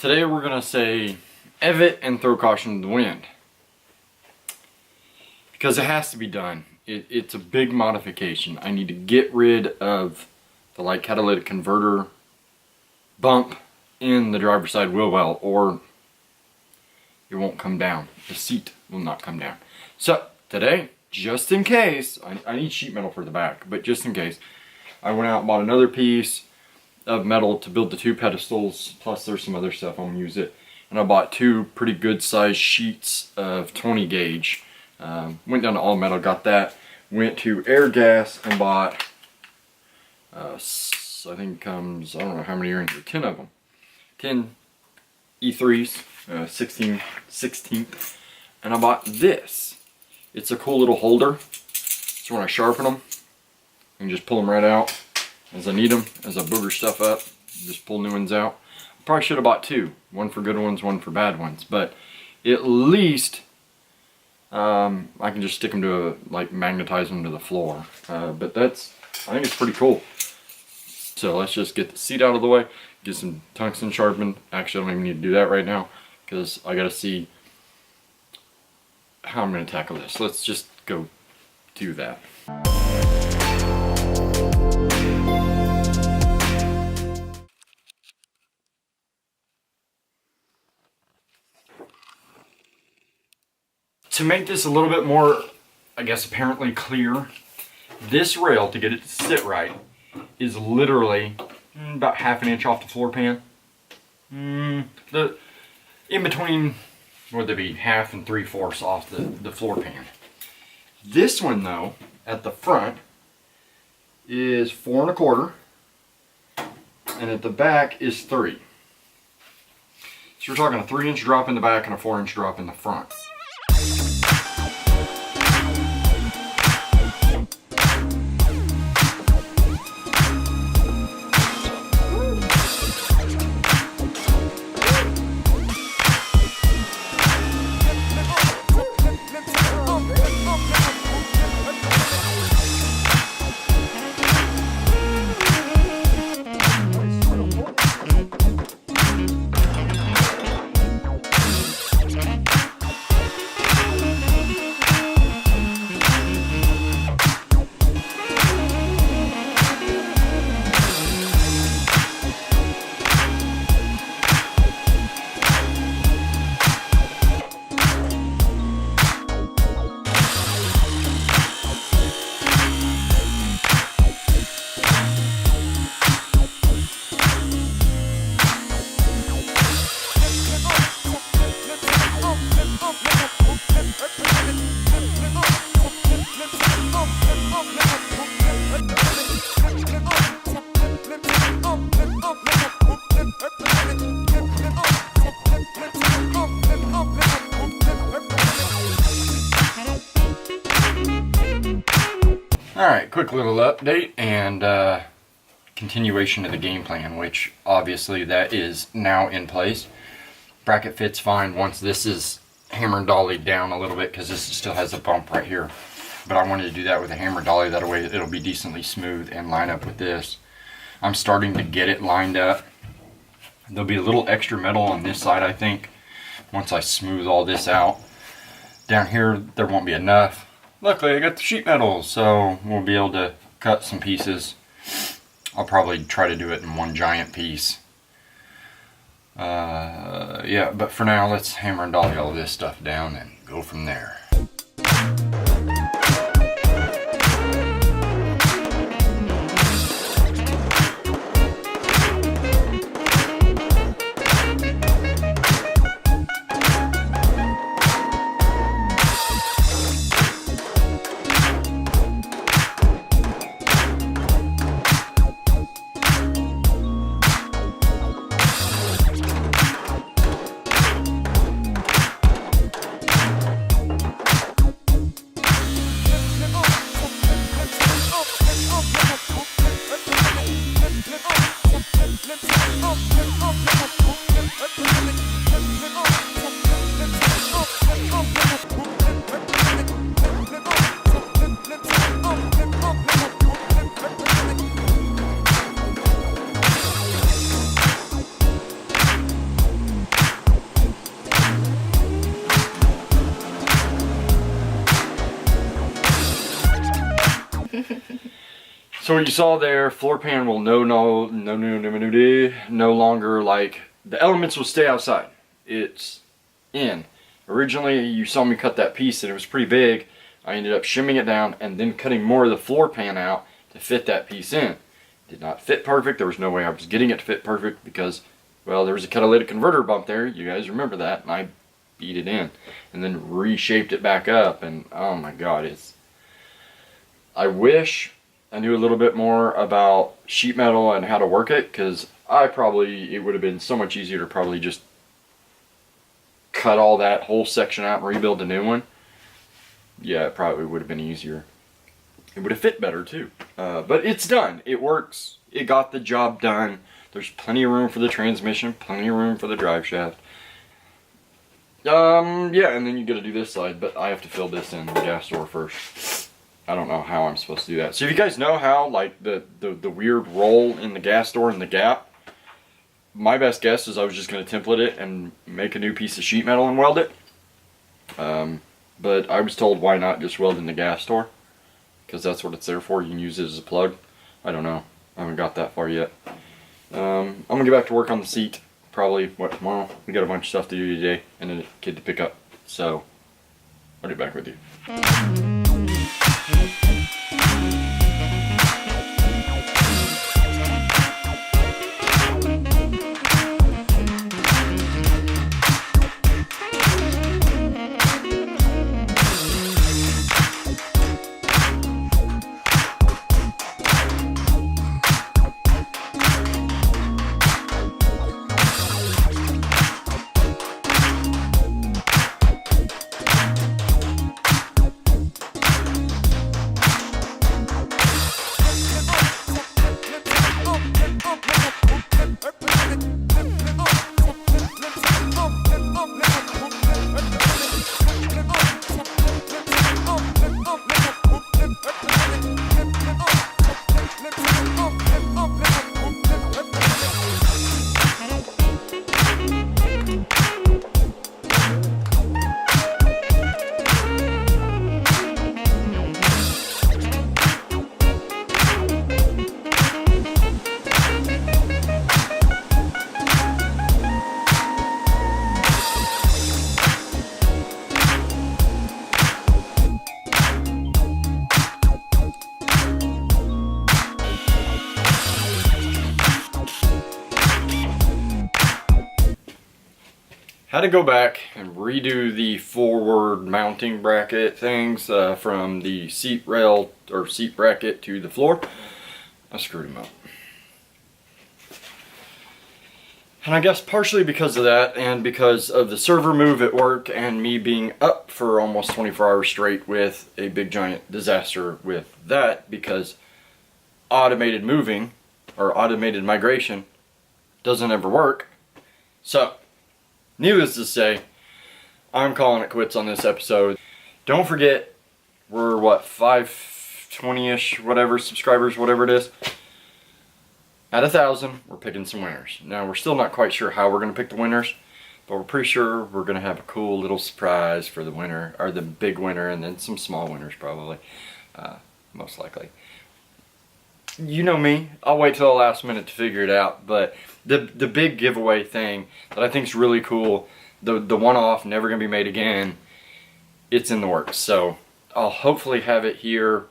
Today we're gonna say evet and throw caution to the wind. Because it has to be done. It's a big modification. I need to get rid of the light catalytic converter bump in the driver's side wheel well, or it won't come down. The seat will not come down. So today, just in case, I need sheet metal for the back, but just in case, I went out and bought another piece of metal to build the two pedestals, plus there's some other stuff I'm gonna use it. And I bought two pretty good sized sheets of 20 gauge. Went down to All Metal, got that. Went to Airgas and bought, I think it comes, I don't know how many are in here, 10 of them. 10 E3s, 16th. And I bought this. It's a cool little holder. So when I sharpen them, I can just pull them right out as I need them, as I booger stuff up, just pull new ones out. Probably should have bought two. One for good ones, one for bad ones. But at least I can just stick them to magnetize them to the floor. But I think it's pretty cool. So let's just get the seat out of the way, get some tungsten sharpened. Actually, I don't even need to do that right now because I gotta see how I'm gonna tackle this. Let's just go do that. To make this a little bit more, I guess, apparently clear, this rail, to get it to sit right, is literally about ½ inch off the floor pan. In between, what would they be, 1/2 and 3/4 off the floor pan. This one, though, at the front, is 4 1/4, and at the back is 3. So we're talking a 3-inch drop in the back and a 4-inch drop in the front. Alright, quick little update and continuation of the game plan, which obviously that is now in place. Bracket fits fine once this is hammer and dollied down a little bit, because this still has a bump right here. But I wanted to do that with a hammer dolly, that way it'll be decently smooth and line up with this. I'm starting to get it lined up. There'll be a little extra metal on this side, I think, once I smooth all this out. Down here, there won't be enough. Luckily, I got the sheet metal, so we'll be able to cut some pieces. I'll probably try to do it in one giant piece. Yeah, but for now, let's hammer and dolly all this stuff down and go from there. So what you saw there, floor pan will no longer, like, the elements will stay outside. It's in. Originally you saw me cut that piece and it was pretty big. I ended up shimming it down and then cutting more of the floor pan out to fit that piece in. Did not fit perfect. There was no way I was getting it to fit perfect because, well, there was a catalytic converter bump there. You guys remember that, and I beat it in and then reshaped it back up, and oh my god, I wish I knew a little bit more about sheet metal and how to work it, because it would have been so much easier to probably just cut all that whole section out and rebuild a new one. Yeah, it probably would have been easier. It would have fit better too. But it's done. It works. It got the job done. There's plenty of room for the transmission, plenty of room for the drive shaft. Yeah, and then you got to do this side, but I have to fill this in the gas door first. I don't know how I'm supposed to do that. So if you guys know how, like, the weird roll in the gas door and the gap, my best guess is I was just going to template it and make a new piece of sheet metal and weld it. But I was told, why not just weld in the gas door? Because that's what it's there for. You can use it as a plug. I don't know. I haven't got that far yet. I'm going to get back to work on the seat. Probably, tomorrow? We got a bunch of stuff to do today and a kid to pick up. So, I'll get back with you. Had to go back and redo the forward mounting bracket things from the seat rail or seat bracket to the floor. I screwed them up. And I guess partially because of that and because of the server move at work and me being up for almost 24 hours straight with a big giant disaster with that, because automated moving or automated migration doesn't ever work. So, needless to say, I'm calling it quits on this episode. Don't forget, we're what, 520-ish, whatever, subscribers, whatever it is. At 1,000, we're picking some winners. Now, we're still not quite sure how we're going to pick the winners, but we're pretty sure we're going to have a cool little surprise for the winner, or the big winner, and then some small winners probably, most likely. You know me, I'll wait till the last minute to figure it out, but the big giveaway thing that I think is really cool, the one-off, never going to be made again, it's in the works. So I'll hopefully have it here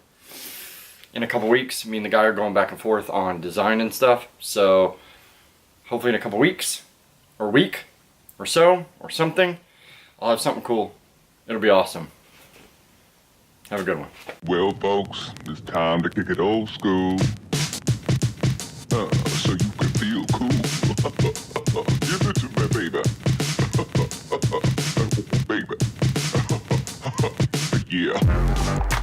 in a couple weeks. Me and the guy are going back and forth on design and stuff, so hopefully in a couple weeks, or week, or so, or something, I'll have something cool. It'll be awesome. Have a good one. Well, folks, it's time to kick it old school. So you can feel cool. Give it to me, baby. Baby. Yeah.